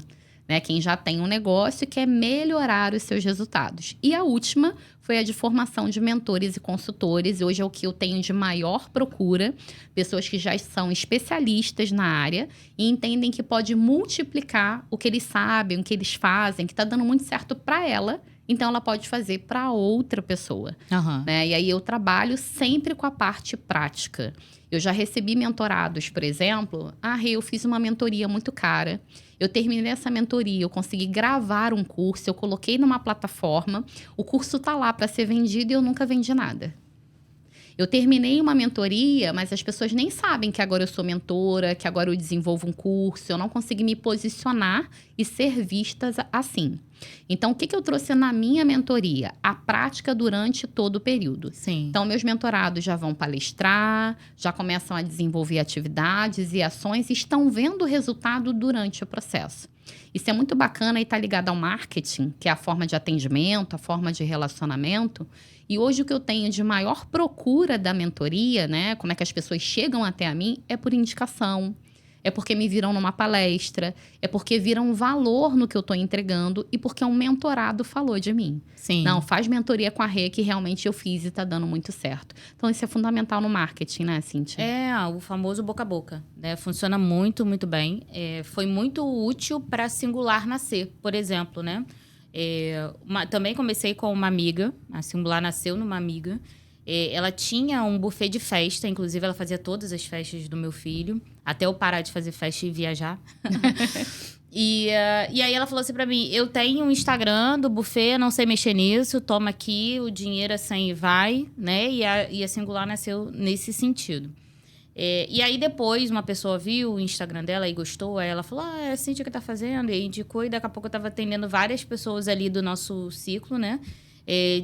né? Quem já tem um negócio e quer melhorar os seus resultados. E a última foi a de formação de mentores e consultores. Hoje é o que eu tenho de maior procura. Pessoas que já são especialistas na área e entendem que pode multiplicar o que eles sabem, o que eles fazem, que está dando muito certo para ela. Então, ela pode fazer para outra pessoa. Né? E aí, eu trabalho sempre com a parte prática. Eu já recebi mentorados, por exemplo. Eu fiz uma mentoria muito cara. Eu terminei essa mentoria, eu consegui gravar um curso, eu coloquei numa plataforma. O curso tá lá para ser vendido e eu nunca vendi nada. Eu terminei uma mentoria, mas as pessoas nem sabem que agora eu sou mentora, que agora eu desenvolvo um curso. Eu não consegui me posicionar e ser vista assim. Então, o que eu trouxe na minha mentoria? A prática durante todo o período. Sim. Então, meus mentorados já vão palestrar, já começam a desenvolver atividades e ações e estão vendo o resultado durante o processo. Isso é muito bacana e está ligado ao marketing, que é a forma de atendimento, a forma de relacionamento. E hoje o que eu tenho de maior procura da mentoria, né? Como é que as pessoas chegam até a mim, é por indicação. É porque me viram numa palestra, é porque viram valor no que eu estou entregando e porque um mentorado falou de mim. Sim. Não, faz mentoria com a Rê, que realmente eu fiz e está dando muito certo. Então, isso é fundamental no marketing, né, Cíntia? O famoso boca a boca, né? Funciona muito, muito bem. Foi muito útil para Singular nascer, por exemplo, né? Também comecei com uma amiga, a Singular nasceu numa amiga. Ela tinha um buffet de festa, inclusive ela fazia todas as festas do meu filho, até eu parar de fazer festa e viajar. E aí ela falou assim pra mim, eu tenho um Instagram do buffet, não sei mexer nisso, toma aqui, o dinheiro assim vai, né? E a Singular nasceu nesse sentido. E aí depois uma pessoa viu o Instagram dela e gostou, aí ela falou, é a Cíntia que tá fazendo, e indicou, e daqui a pouco eu tava atendendo várias pessoas ali do nosso ciclo, né?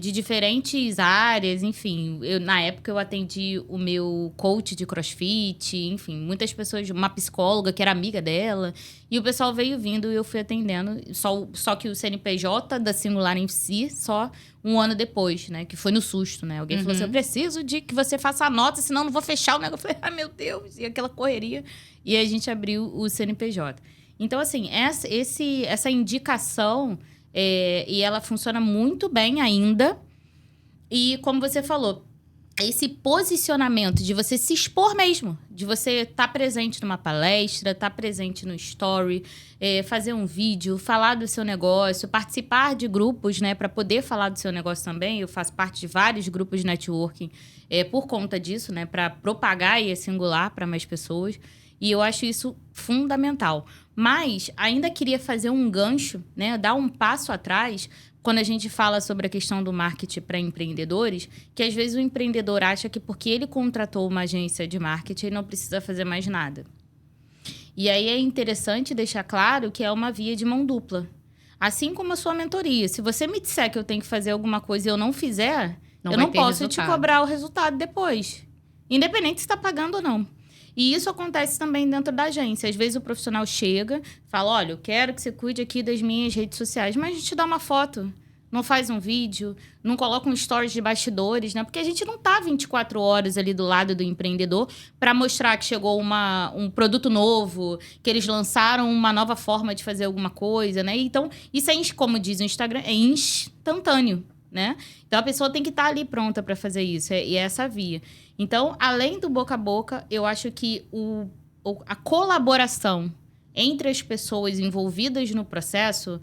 De diferentes áreas, enfim. Na época, eu atendi o meu coach de crossfit, enfim, muitas pessoas, uma psicóloga que era amiga dela. E o pessoal veio vindo e eu fui atendendo. Só que o CNPJ da Singular em si, só um ano depois, né? Que foi no susto, né? Alguém falou assim, eu preciso de que você faça a nota, senão eu não vou fechar o negócio. Eu falei, ai, meu Deus! E aquela correria. E a gente abriu o CNPJ. Então, assim, essa indicação... e ela funciona muito bem ainda. E como você falou, esse posicionamento de você se expor mesmo, de você estar presente numa palestra, estar presente no story, fazer um vídeo, falar do seu negócio, participar de grupos, né, para poder falar do seu negócio também. Eu faço parte de vários grupos de networking por conta disso, né, para propagar e Singular para mais pessoas. E eu acho isso fundamental. Mas ainda queria fazer um gancho, né? Dar um passo atrás quando a gente fala sobre a questão do marketing para empreendedores, que às vezes o empreendedor acha que porque ele contratou uma agência de marketing, ele não precisa fazer mais nada. E aí é interessante deixar claro que é uma via de mão dupla. Assim como a sua mentoria. Se você me disser que eu tenho que fazer alguma coisa e eu não fizer, eu não posso te cobrar o resultado depois. Independente se está pagando ou não. E isso acontece também dentro da agência. Às vezes o profissional chega, fala, olha, eu quero que você cuide aqui das minhas redes sociais. Mas a gente dá uma foto, não faz um vídeo, não coloca um stories de bastidores, né? Porque a gente não tá 24 horas ali do lado do empreendedor para mostrar que chegou um produto novo, que eles lançaram uma nova forma de fazer alguma coisa, né? Então, isso como diz o Instagram, é instantâneo, né? Então, a pessoa tem que estar ali pronta para fazer isso. E é essa via. Então, além do boca a boca, eu acho que a colaboração entre as pessoas envolvidas no processo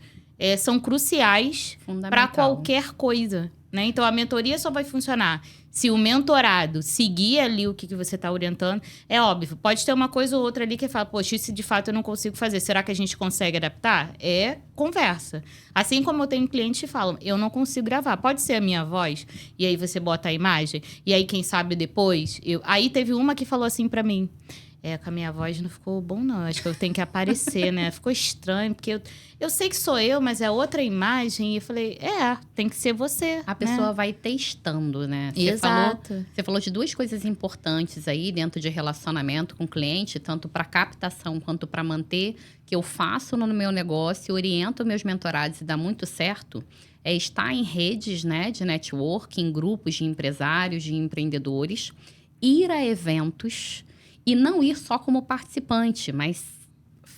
são cruciais para qualquer coisa, né? Então, a mentoria só vai funcionar se o mentorado seguir ali o que você está orientando. É óbvio, pode ter uma coisa ou outra ali que fala, poxa, isso de fato eu não consigo fazer. Será que a gente consegue adaptar? É conversa. Assim como eu tenho clientes que falam, eu não consigo gravar. Pode ser a minha voz? E aí você bota a imagem? E aí, quem sabe depois... Aí teve uma que falou assim para mim... com a minha voz não ficou bom, não. Acho que eu tenho que aparecer, né? Ficou estranho, porque eu sei que sou eu, mas é outra imagem. E eu falei, tem que ser você. A pessoa vai testando, né? Exato. Você falou de duas coisas importantes aí dentro de relacionamento com o cliente, tanto para captação quanto para manter, que eu faço no meu negócio, oriento meus mentorados e dá muito certo. É estar em redes, né, de networking, grupos de empresários, de empreendedores, ir a eventos... E não ir só como participante, mas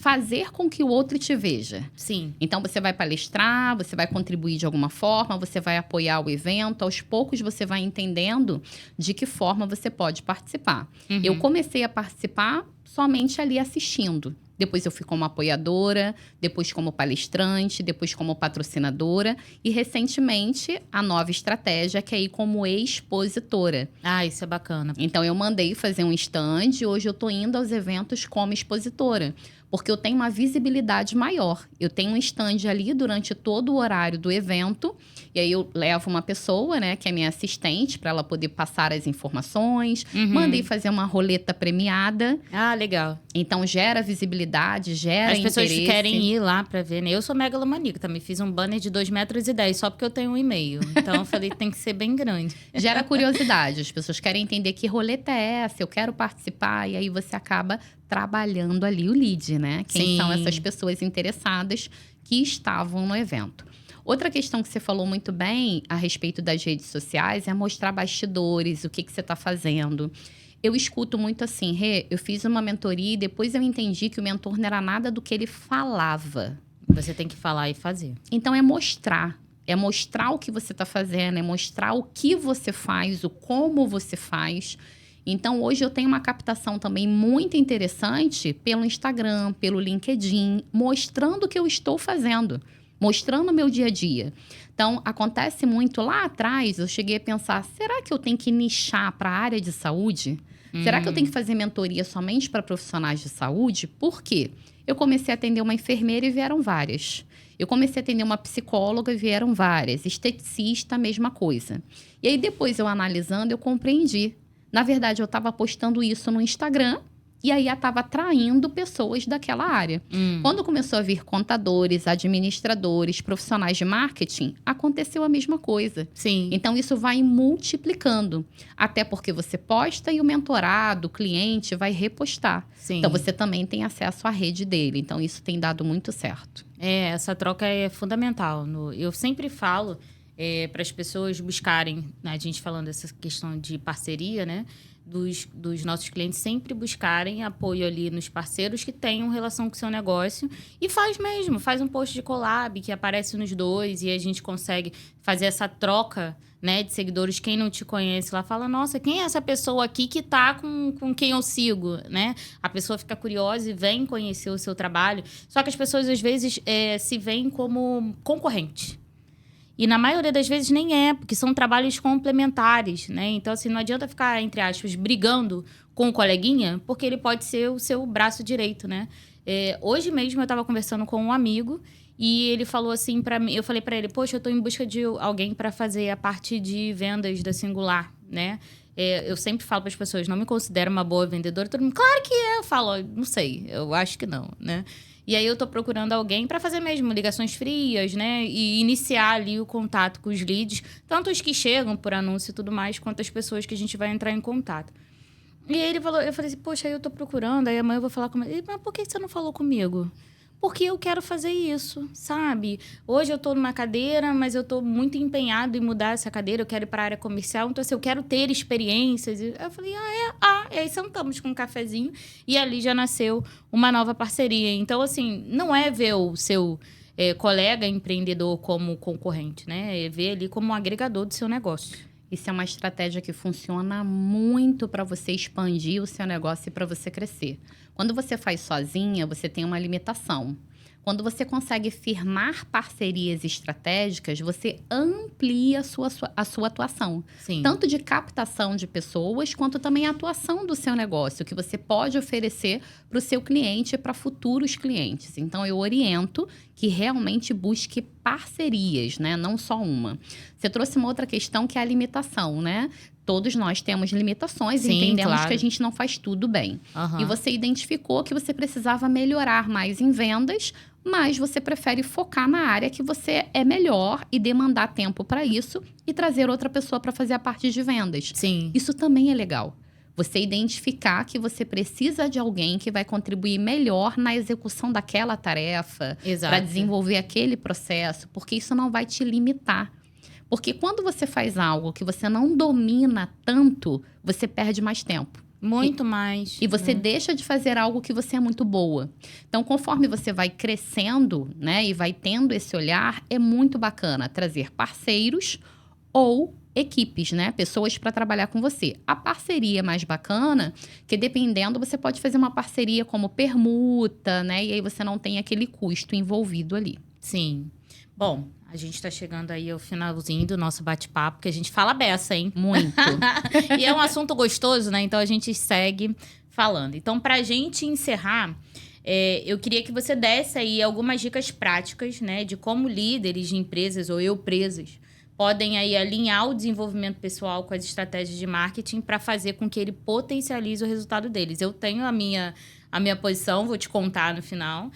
fazer com que o outro te veja. Sim. Então, você vai palestrar, você vai contribuir de alguma forma, você vai apoiar o evento. Aos poucos, você vai entendendo de que forma você pode participar. Uhum. Eu comecei a participar somente ali assistindo. Depois eu fui como apoiadora, depois como palestrante, depois como patrocinadora. E, recentemente, a nova estratégia que é ir como expositora. Ah, isso é bacana. Então, eu mandei fazer um stand e hoje eu tô indo aos eventos como expositora. Porque eu tenho uma visibilidade maior. Eu tenho um stand ali durante todo o horário do evento. E aí, eu levo uma pessoa, né, que é minha assistente, para ela poder passar as informações. Uhum. Mandei fazer uma roleta premiada. Ah, legal. Então, gera visibilidade, gera As pessoas interesse. querem ir lá pra ver, né? Eu sou megalomaníaca, também fiz um banner de 2,10 metros, só porque eu tenho 1,5. Então, eu falei, tem que ser bem grande. Gera curiosidade. As pessoas querem entender que roleta é essa, eu quero participar. E aí, você acaba trabalhando ali o lead, né? Quem Sim. são essas pessoas interessadas que estavam no evento. Outra questão que você falou muito bem a respeito das redes sociais é mostrar bastidores, o que você está fazendo. Eu escuto muito assim, Rê, eu fiz uma mentoria e depois eu entendi que o mentor não era nada do que ele falava. Você tem que falar e fazer. Então, é mostrar. É mostrar o que você está fazendo, é mostrar o que você faz, o como você faz. Então, hoje eu tenho uma captação também muito interessante pelo Instagram, pelo LinkedIn, mostrando o que eu estou fazendo, mostrando o meu dia a dia. Então, acontece muito lá atrás, eu cheguei a pensar, será que eu tenho que nichar para a área de saúde? Será que eu tenho que fazer mentoria somente para profissionais de saúde? Por quê? Eu comecei a atender uma enfermeira e vieram várias. Eu comecei a atender uma psicóloga e vieram várias. Esteticista, a mesma coisa. E aí, depois eu analisando, eu compreendi. Na verdade, eu estava postando isso no Instagram e aí eu estava atraindo pessoas daquela área. Quando começou a vir contadores, administradores, profissionais de marketing, aconteceu a mesma coisa. Sim. Então, isso vai multiplicando. Até porque você posta e o mentorado, o cliente, vai repostar. Sim. Então, você também tem acesso à rede dele. Então, isso tem dado muito certo. Essa troca é fundamental. Eu sempre falo para as pessoas buscarem, né, a gente falando dessa questão de parceria, né? Dos nossos clientes sempre buscarem apoio ali nos parceiros que tenham relação com o seu negócio. E faz mesmo, faz um post de collab que aparece nos dois e a gente consegue fazer essa troca, né, de seguidores. Quem não te conhece lá fala, nossa, quem é essa pessoa aqui que tá com quem eu sigo, né? A pessoa fica curiosa e vem conhecer o seu trabalho. Só que as pessoas, às vezes, se veem como concorrente. E na maioria das vezes nem é, porque são trabalhos complementares, né? Então, assim, não adianta ficar, entre aspas, brigando com o coleguinha, porque ele pode ser o seu braço direito, né? Hoje mesmo eu estava conversando com um amigo e ele falou assim para mim, eu falei para ele, poxa, eu estou em busca de alguém para fazer a parte de vendas da Singular, né? Eu sempre falo para as pessoas, não me considero uma boa vendedora. Todo mundo, claro que é. Eu falo, não sei, eu acho que não, né? E aí eu tô procurando alguém para fazer mesmo ligações frias, né? E iniciar ali o contato com os leads, tanto os que chegam por anúncio e tudo mais, quanto as pessoas que a gente vai entrar em contato. E aí ele falou, eu falei assim, poxa, aí eu tô procurando, aí amanhã eu vou falar com ele. Mas por que você não falou comigo? Porque eu quero fazer isso, sabe? Hoje eu tô numa cadeira, mas eu tô muito empenhado em mudar essa cadeira, eu quero ir para a área comercial, então assim, eu quero ter experiências. E eu falei, e aí sentamos com um cafezinho e ali já nasceu uma nova parceria. Então, assim, não é ver o seu colega empreendedor como concorrente, né? É ver ali como um agregador do seu negócio. Isso é uma estratégia que funciona muito para você expandir o seu negócio e para você crescer. Quando você faz sozinha, você tem uma limitação. Quando você consegue firmar parcerias estratégicas, você amplia a sua atuação. Sim. Tanto de captação de pessoas, quanto também a atuação do seu negócio, que você pode oferecer para o seu cliente e para futuros clientes. Então, eu oriento que realmente busque parcerias, né? Não só uma. Você trouxe uma outra questão que é a limitação, né? Todos nós temos limitações e entendemos claro. que a gente não faz tudo bem. Uhum. E você identificou que você precisava melhorar mais em vendas, mas você prefere focar na área que você é melhor e demandar tempo para isso e trazer outra pessoa para fazer a parte de vendas. Sim. Isso também é legal. Você identificar que você precisa de alguém que vai contribuir melhor na execução daquela tarefa, para desenvolver aquele processo, porque isso não vai te limitar. Porque quando você faz algo que você não domina tanto, você perde mais tempo. Muito mais. E você deixa de fazer algo que você é muito boa. Então, conforme você vai crescendo, né, e vai tendo esse olhar, é muito bacana trazer parceiros ou equipes, né? Pessoas para trabalhar com você. A parceria mais bacana, que dependendo, você pode fazer uma parceria como permuta, né? E aí você não tem aquele custo envolvido ali. Sim. Bom, a gente está chegando aí ao finalzinho do nosso bate-papo, que a gente fala beça, hein? Muito. E é um assunto gostoso, né? Então a gente segue falando. Então, pra gente encerrar, eu queria que você desse aí algumas dicas práticas, né? De como líderes de empresas ou empresas podem aí alinhar o desenvolvimento pessoal com as estratégias de marketing para fazer com que ele potencialize o resultado deles. Eu tenho a minha posição, vou te contar no final,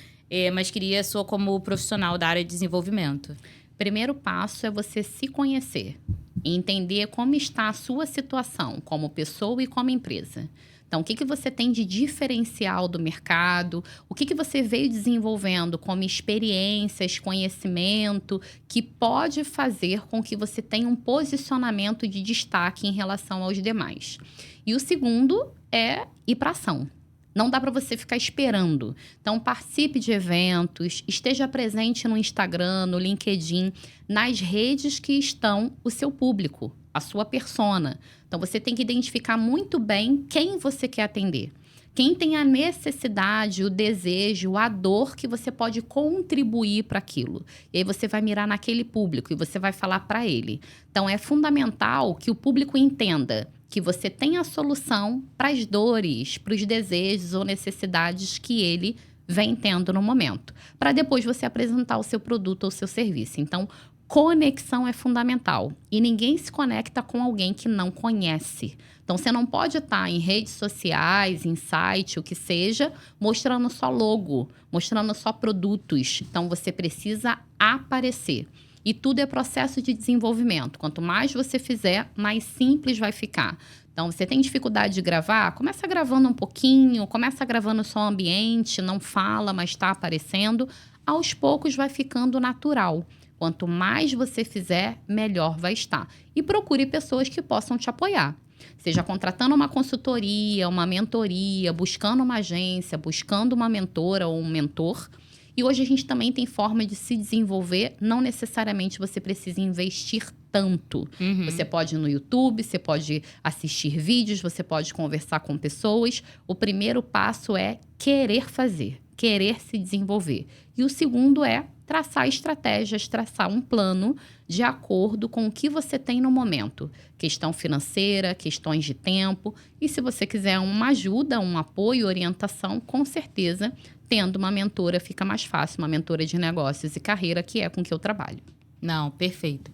mas queria a sua como profissional da área de desenvolvimento. Primeiro passo é você se conhecer e entender como está a sua situação como pessoa e como empresa. Então, o que você tem de diferencial do mercado? O que você veio desenvolvendo como experiências, conhecimento, que pode fazer com que você tenha um posicionamento de destaque em relação aos demais? E o segundo é ir para ação. Não dá para você ficar esperando. Então, participe de eventos, esteja presente no Instagram, no LinkedIn, nas redes que estão o seu público, a sua persona. Então, você tem que identificar muito bem quem você quer atender. Quem tem a necessidade, o desejo, a dor que você pode contribuir para aquilo. E aí você vai mirar naquele público e você vai falar para ele. Então, é fundamental que o público entenda que você tem a solução para as dores, para os desejos ou necessidades que ele vem tendo no momento. Para depois você apresentar o seu produto ou o seu serviço. Então, conexão é fundamental. E ninguém se conecta com alguém que não conhece. Então, você não pode estar em redes sociais, em site, o que seja, mostrando só logo, mostrando só produtos. Então, você precisa aparecer. E tudo é processo de desenvolvimento. Quanto mais você fizer, mais simples vai ficar. Então, você tem dificuldade de gravar? Começa gravando um pouquinho, começa gravando só o ambiente, não fala, mas está aparecendo. Aos poucos vai ficando natural. Quanto mais você fizer, melhor vai estar. E procure pessoas que possam te apoiar. Seja contratando uma consultoria, uma mentoria, buscando uma agência, buscando uma mentora ou um mentor. E hoje a gente também tem forma de se desenvolver. Não necessariamente você precisa investir tanto. Uhum. Você pode ir no YouTube, você pode assistir vídeos, você pode conversar com pessoas. O primeiro passo é querer fazer, querer se desenvolver. E o segundo é traçar estratégias, traçar um plano de acordo com o que você tem no momento. Questão financeira, questões de tempo. E se você quiser uma ajuda, um apoio, orientação, com certeza, tendo uma mentora fica mais fácil, uma mentora de negócios e carreira, que é com que eu trabalho. Não, perfeito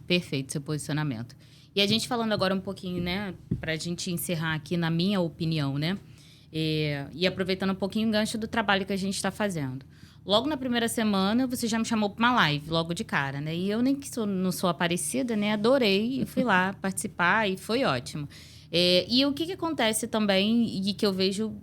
seu posicionamento. E a gente falando agora um pouquinho, né, pra gente encerrar aqui, na minha opinião, né, e aproveitando um pouquinho o gancho do trabalho que a gente está fazendo. Logo na primeira semana, você já me chamou para uma live, logo de cara, né? E eu nem que não sou aparecida, né? Adorei, fui lá participar e foi ótimo. E o que acontece também, e que eu vejo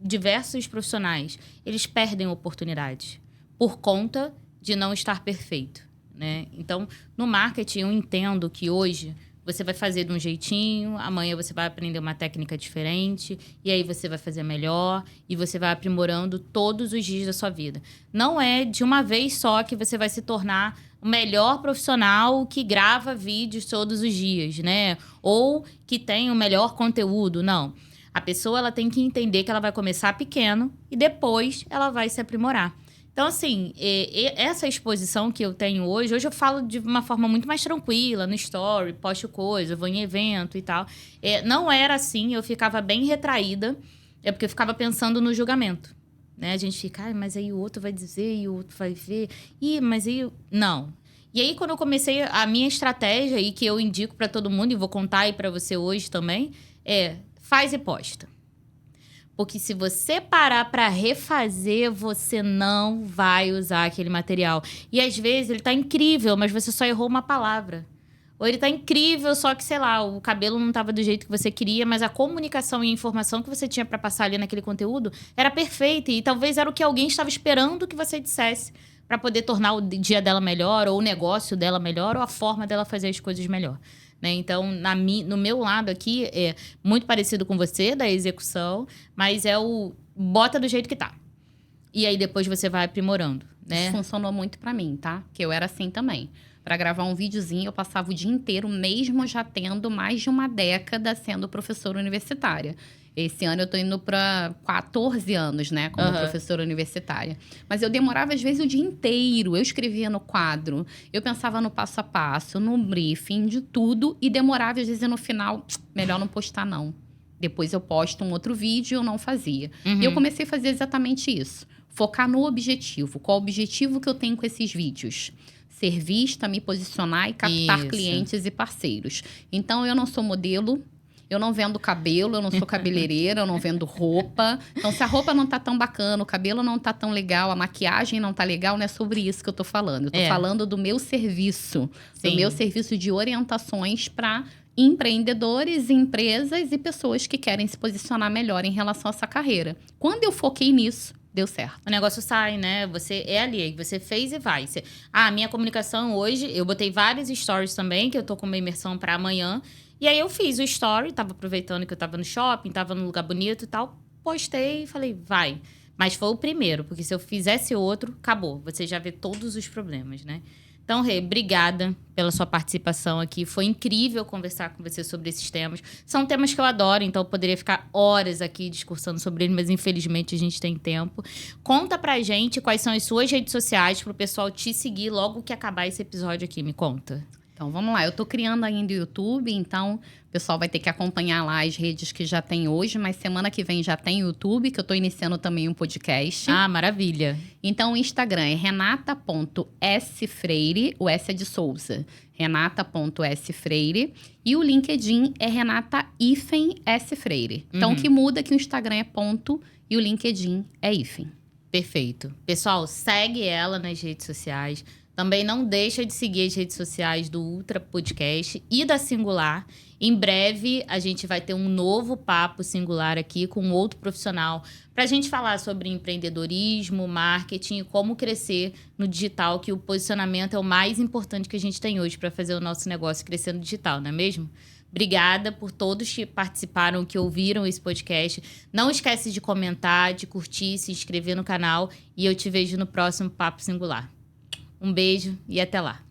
diversos profissionais, eles perdem oportunidades por conta de não estar perfeito, né? Então, no marketing, eu entendo que hoje você vai fazer de um jeitinho, amanhã você vai aprender uma técnica diferente, e aí você vai fazer melhor, e você vai aprimorando todos os dias da sua vida. Não é de uma vez só que você vai se tornar o melhor profissional que grava vídeos todos os dias, né? Ou que tem o melhor conteúdo, não. A pessoa ela tem que entender que ela vai começar pequeno e depois ela vai se aprimorar. Então, assim, essa exposição que eu tenho hoje eu falo de uma forma muito mais tranquila, no story, posto coisa, vou em evento e tal. Não era assim, eu ficava bem retraída, porque eu ficava pensando no julgamento, né? A gente fica, mas aí o outro vai dizer, e o outro vai ver, mas aí... Não. E aí, quando eu comecei a minha estratégia, e que eu indico para todo mundo, e vou contar aí para você hoje também, faz e posta. Porque se você parar para refazer, você não vai usar aquele material. E às vezes ele tá incrível, mas você só errou uma palavra. Ou ele tá incrível, só que, sei lá, o cabelo não tava do jeito que você queria, mas a comunicação e a informação que você tinha para passar ali naquele conteúdo era perfeita. E talvez era o que alguém estava esperando que você dissesse. para poder tornar o dia dela melhor, ou o negócio dela melhor, ou a forma dela fazer as coisas melhor. Né? Então, no meu lado aqui, é muito parecido com você, da execução, mas é o bota do jeito que tá. E aí, depois você vai aprimorando, né? Isso funcionou muito pra mim, tá? Que eu era assim também. Pra gravar um videozinho, eu passava o dia inteiro, mesmo já tendo mais de uma década sendo professora universitária. Esse ano eu tô indo pra 14 anos, né? Como professora universitária. Mas eu demorava, às vezes, o dia inteiro. Eu escrevia no quadro. Eu pensava no passo a passo, no briefing, de tudo. E demorava, às vezes, no final, melhor não postar, não. Depois eu posto um outro vídeo, eu não fazia. E eu comecei a fazer exatamente isso. Focar no objetivo. Qual o objetivo que eu tenho com esses vídeos? Ser vista, me posicionar e captar clientes e parceiros. Então, eu não sou modelo. Eu não vendo cabelo, eu não sou cabeleireira, eu não vendo roupa. Então, se a roupa não tá tão bacana, o cabelo não tá tão legal, a maquiagem não tá legal, não é sobre isso que eu tô falando. Eu tô falando do meu serviço. Sim. Do meu serviço de orientações para empreendedores, empresas e pessoas que querem se posicionar melhor em relação a essa carreira. Quando eu foquei nisso, deu certo. O negócio sai, né? Você é ali, você fez e vai. Minha comunicação hoje, eu botei vários stories também, que eu tô com uma imersão para amanhã. E aí eu fiz o story, tava aproveitando que eu tava no shopping, tava num lugar bonito e tal. Postei e falei, vai. Mas foi o primeiro, porque se eu fizesse outro, acabou. Você já vê todos os problemas, né? Então, Rê, obrigada pela sua participação aqui. Foi incrível conversar com você sobre esses temas. São temas que eu adoro, então eu poderia ficar horas aqui discursando sobre eles, mas infelizmente a gente tem tempo. Conta pra gente quais são as suas redes sociais pro pessoal te seguir logo que acabar esse episódio aqui. Me conta. Então, vamos lá. Eu tô criando ainda o YouTube, então o pessoal vai ter que acompanhar lá as redes que já tem hoje, mas semana que vem já tem YouTube, que eu tô iniciando também um podcast. Ah, maravilha. Então, o Instagram é renata.sfreire, o S é de Souza, renata.sfreire. E o LinkedIn é renata_S_freire. Então, o que muda é que o Instagram é ponto e o LinkedIn é hífen. Perfeito. Pessoal, segue ela nas redes sociais. Também não deixa de seguir as redes sociais do Ultra Podcast e da Singular. Em breve, a gente vai ter um novo papo Singular aqui com outro profissional para a gente falar sobre empreendedorismo, marketing e como crescer no digital, que o posicionamento é o mais importante que a gente tem hoje para fazer o nosso negócio crescer no digital, não é mesmo? Obrigada por todos que participaram, que ouviram esse podcast. Não esquece de comentar, de curtir, se inscrever no canal e eu te vejo no próximo Papo Singular. Um beijo e até lá.